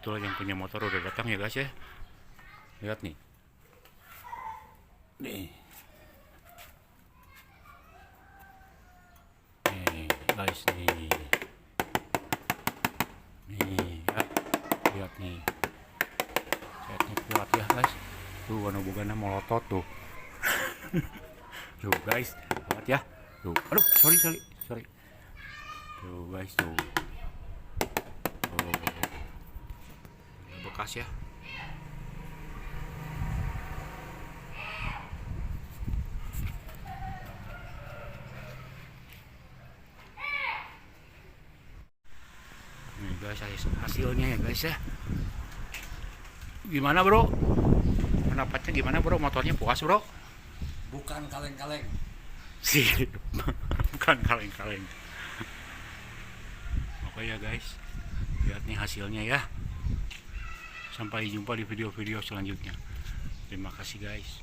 kebetulan yang punya motor udah datang ya guys ya. Lihat nih. Nih guys nih ya, lihat nih setnya kuat ya guys. Tuh warna bogana melotot tuh. Tuh guys kuat ya. Tuh aduh sorry tuh guys tuh bekas ya. Nih guys hasilnya ya guys ya. Gimana bro, pendapatnya gimana bro, motornya puas bro? Bukan kaleng-kaleng Sih bukan kaleng-kaleng. Oke ya guys, lihat nih hasilnya ya. Sampai jumpa di video-video selanjutnya. Terima kasih guys.